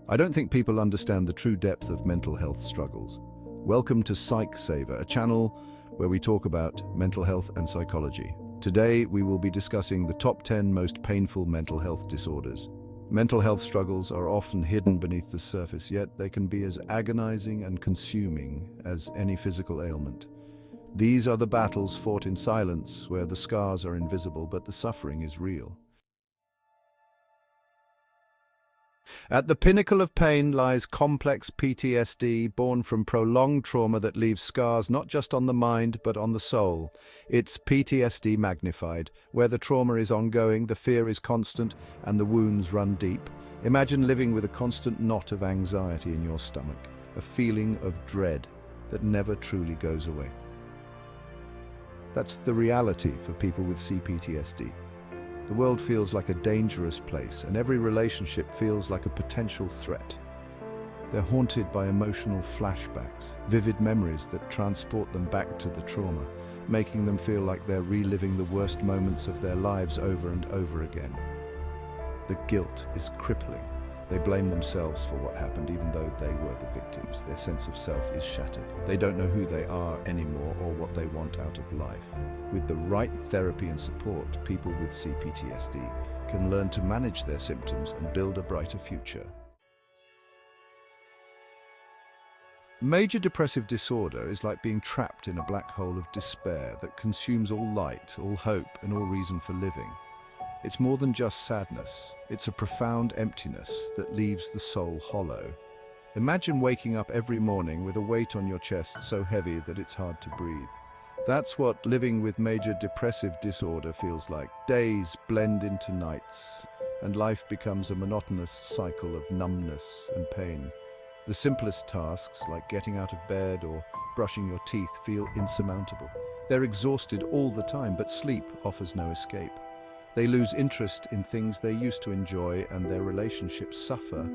I don't think people understand the true depth of mental health struggles. Welcome to Psych Saver, a channel where we talk about mental health and psychology. Today, we will be discussing the top 10 most painful mental health disorders. Mental health struggles are often hidden beneath the surface, yet they can be as agonizing and consuming as any physical ailment. These are the battles fought in silence, where the scars are invisible, but the suffering is real. At the pinnacle of pain lies complex PTSD, born from prolonged trauma that leaves scars not just on the mind, but on the soul. It's PTSD magnified, where the trauma is ongoing, the fear is constant, and the wounds run deep. Imagine living with a constant knot of anxiety in your stomach, a feeling of dread that never truly goes away. That's the reality for people with CPTSD. The world feels like a dangerous place, and every relationship feels like a potential threat. They're haunted by emotional flashbacks, vivid memories that transport them back to the trauma, making them feel like they're reliving the worst moments of their lives over and over again. The guilt is crippling. They blame themselves for what happened, even though they were the victims. Their sense of self is shattered. They don't know who they are anymore or what they want out of life. With the right therapy and support, people with CPTSD can learn to manage their symptoms and build a brighter future. Major depressive disorder is like being trapped in a black hole of despair that consumes all light, all hope, and all reason for living. It's more than just sadness. It's a profound emptiness that leaves the soul hollow. Imagine waking up every morning with a weight on your chest so heavy that it's hard to breathe. That's what living with major depressive disorder feels like. Days blend into nights, and life becomes a monotonous cycle of numbness and pain. The simplest tasks, like getting out of bed or brushing your teeth, feel insurmountable. They're exhausted all the time, but sleep offers no escape. They lose interest in things they used to enjoy, and their relationships suffer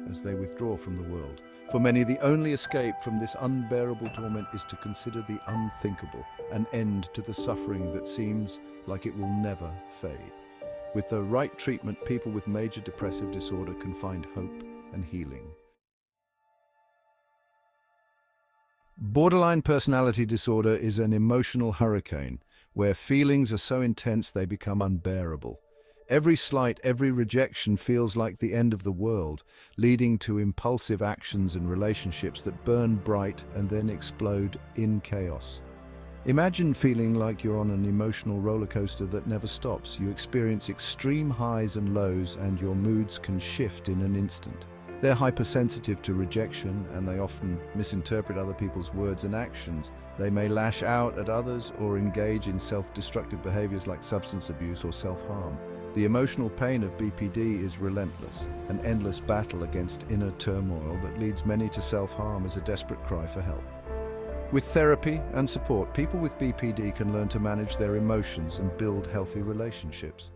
as they withdraw from the world. For many, the only escape from this unbearable torment is to consider the unthinkable, an end to the suffering that seems like it will never fade. With the right treatment, people with major depressive disorder can find hope and healing. Borderline personality disorder is an emotional hurricane, where feelings are so intense they become unbearable. Every slight, every rejection feels like the end of the world, leading to impulsive actions and relationships that burn bright and then explode in chaos. Imagine feeling like you're on an emotional roller coaster that never stops. You experience extreme highs and lows, and your moods can shift in an instant. They're hypersensitive to rejection, and they often misinterpret other people's words and actions. They may lash out at others or engage in self-destructive behaviors like substance abuse or self-harm. The emotional pain of BPD is relentless, an endless battle against inner turmoil that leads many to self-harm as a desperate cry for help. With therapy and support, people with BPD can learn to manage their emotions and build healthy relationships.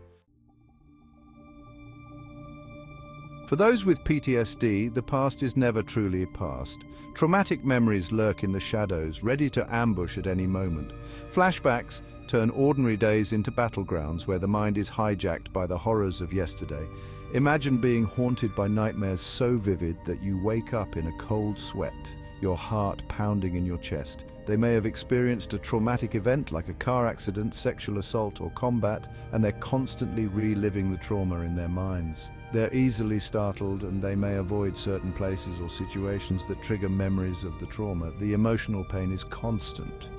For those with PTSD, the past is never truly past. Traumatic memories lurk in the shadows, ready to ambush at any moment. Flashbacks turn ordinary days into battlegrounds where the mind is hijacked by the horrors of yesterday. Imagine being haunted by nightmares so vivid that you wake up in a cold sweat, your heart pounding in your chest. They may have experienced a traumatic event like a car accident, sexual assault, or combat, and they're constantly reliving the trauma in their minds. They're easily startled, and they may avoid certain places or situations that trigger memories of the trauma. The emotional pain is constant,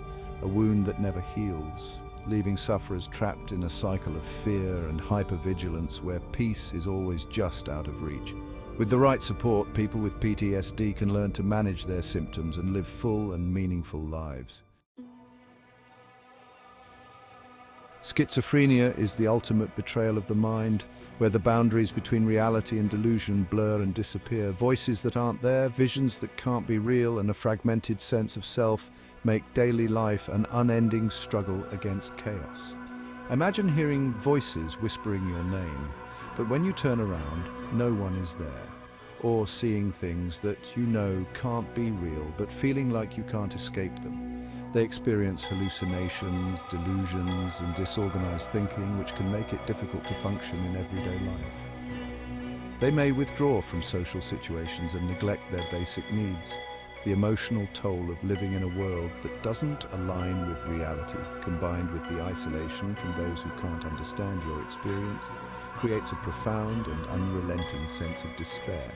a wound that never heals, leaving sufferers trapped in a cycle of fear and hypervigilance where peace is always just out of reach. With the right support, people with PTSD can learn to manage their symptoms and live full and meaningful lives. Schizophrenia is the ultimate betrayal of the mind, where the boundaries between reality and delusion blur and disappear. Voices that aren't there, visions that can't be real, and a fragmented sense of self make daily life an unending struggle against chaos. Imagine hearing voices whispering your name, but when you turn around, no one is there. Or seeing things that you know can't be real, but feeling like you can't escape them. They experience hallucinations, delusions, and disorganized thinking, which can make it difficult to function in everyday life. They may withdraw from social situations and neglect their basic needs. The emotional toll of living in a world that doesn't align with reality, combined with the isolation from those who can't understand your experience, creates a profound and unrelenting sense of despair.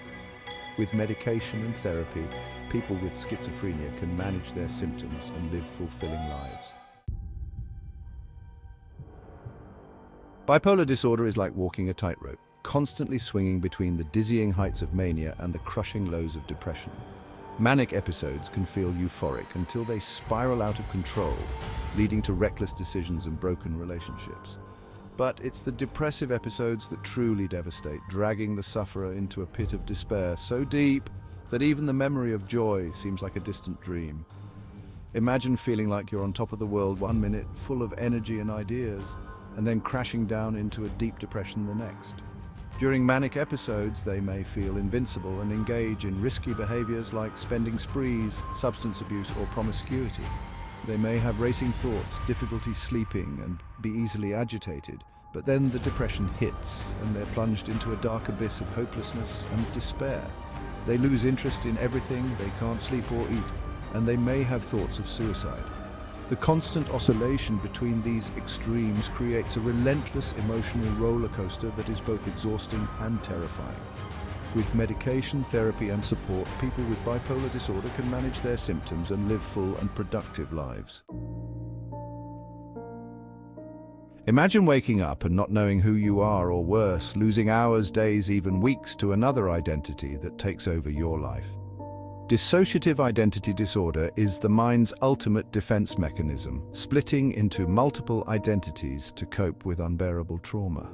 With medication and therapy, people with schizophrenia can manage their symptoms and live fulfilling lives. Bipolar disorder is like walking a tightrope, constantly swinging between the dizzying heights of mania and the crushing lows of depression. Manic episodes can feel euphoric until they spiral out of control, leading to reckless decisions and broken relationships. But it's the depressive episodes that truly devastate, dragging the sufferer into a pit of despair so deep that even the memory of joy seems like a distant dream. Imagine feeling like you're on top of the world one minute, full of energy and ideas, and then crashing down into a deep depression the next. During manic episodes, they may feel invincible and engage in risky behaviors like spending sprees, substance abuse, or promiscuity. They may have racing thoughts, difficulty sleeping, and be easily agitated. But then the depression hits, and they're plunged into a dark abyss of hopelessness and despair. They lose interest in everything, they can't sleep or eat, and they may have thoughts of suicide. The constant oscillation between these extremes creates a relentless emotional roller coaster that is both exhausting and terrifying. With medication, therapy, and support, people with bipolar disorder can manage their symptoms and live full and productive lives. Imagine waking up and not knowing who you are, or worse, losing hours, days, even weeks to another identity that takes over your life. Dissociative identity disorder is the mind's ultimate defense mechanism, splitting into multiple identities to cope with unbearable trauma.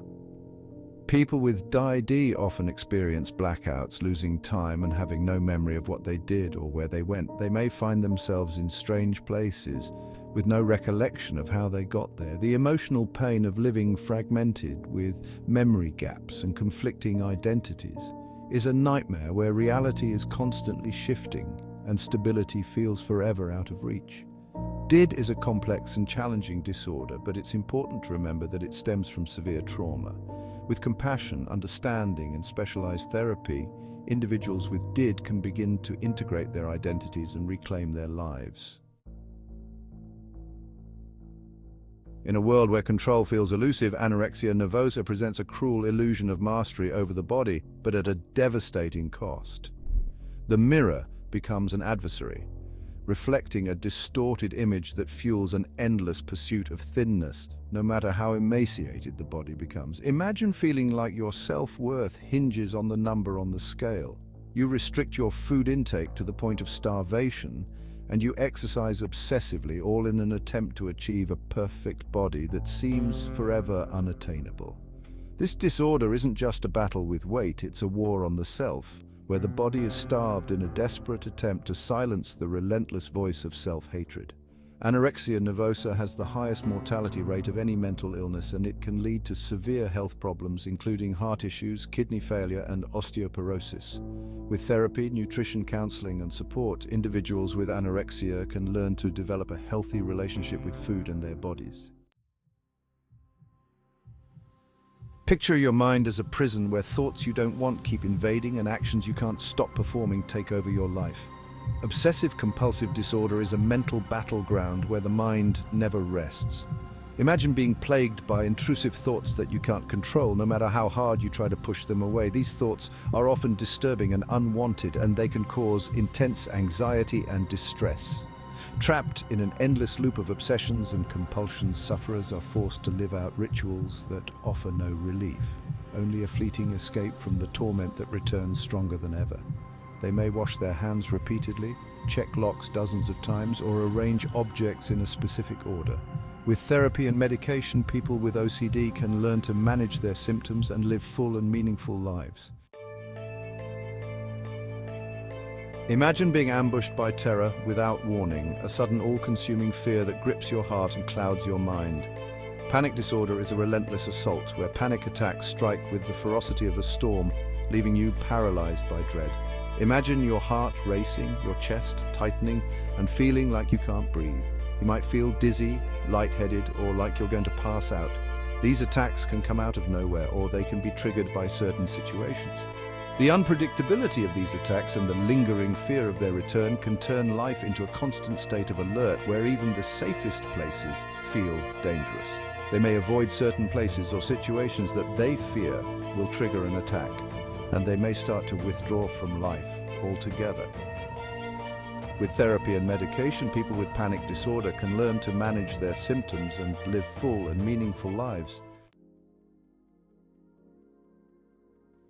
People with DID often experience blackouts, losing time and having no memory of what they did or where they went. They may find themselves in strange places with no recollection of how they got there. The emotional pain of living fragmented with memory gaps and conflicting identities is a nightmare where reality is constantly shifting and stability feels forever out of reach. DID is a complex and challenging disorder, but it's important to remember that it stems from severe trauma. With compassion, understanding, and specialized therapy, individuals with DID can begin to integrate their identities and reclaim their lives. In a world where control feels elusive, anorexia nervosa presents a cruel illusion of mastery over the body, but at a devastating cost. The mirror becomes an adversary, reflecting a distorted image that fuels an endless pursuit of thinness, no matter how emaciated the body becomes. Imagine feeling like your self-worth hinges on the number on the scale. You restrict your food intake to the point of starvation, and you exercise obsessively, all in an attempt to achieve a perfect body that seems forever unattainable. This disorder isn't just a battle with weight, it's a war on the self, where the body is starved in a desperate attempt to silence the relentless voice of self-hatred. Anorexia nervosa has the highest mortality rate of any mental illness, and it can lead to severe health problems, including heart issues, kidney failure, and osteoporosis. With therapy, nutrition counseling, and support, individuals with anorexia can learn to develop a healthy relationship with food and their bodies. Picture your mind as a prison where thoughts you don't want keep invading and actions you can't stop performing take over your life. Obsessive-compulsive disorder is a mental battleground where the mind never rests. Imagine being plagued by intrusive thoughts that you can't control, no matter how hard you try to push them away. These thoughts are often disturbing and unwanted, and they can cause intense anxiety and distress. Trapped in an endless loop of obsessions and compulsions, sufferers are forced to live out rituals that offer no relief, only a fleeting escape from the torment that returns stronger than ever. They may wash their hands repeatedly, check locks dozens of times, or arrange objects in a specific order. With therapy and medication, people with OCD can learn to manage their symptoms and live full and meaningful lives. Imagine being ambushed by terror without warning, a sudden all-consuming fear that grips your heart and clouds your mind. Panic disorder is a relentless assault where panic attacks strike with the ferocity of a storm, leaving you paralyzed by dread. Imagine your heart racing, your chest tightening, and feeling like you can't breathe. You might feel dizzy, lightheaded, or like you're going to pass out. These attacks can come out of nowhere, or they can be triggered by certain situations. The unpredictability of these attacks and the lingering fear of their return can turn life into a constant state of alert where even the safest places feel dangerous. They may avoid certain places or situations that they fear will trigger an attack, and they may start to withdraw from life altogether. With therapy and medication, people with panic disorder can learn to manage their symptoms and live full and meaningful lives.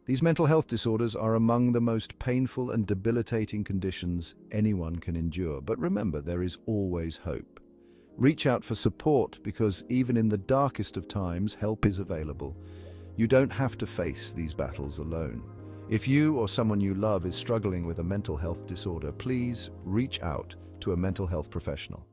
These mental health disorders are among the most painful and debilitating conditions anyone can endure, but remember, there is always hope. Reach out for support because even in the darkest of times, help is available. You don't have to face these battles alone. If you or someone you love is struggling with a mental health disorder, please reach out to a mental health professional.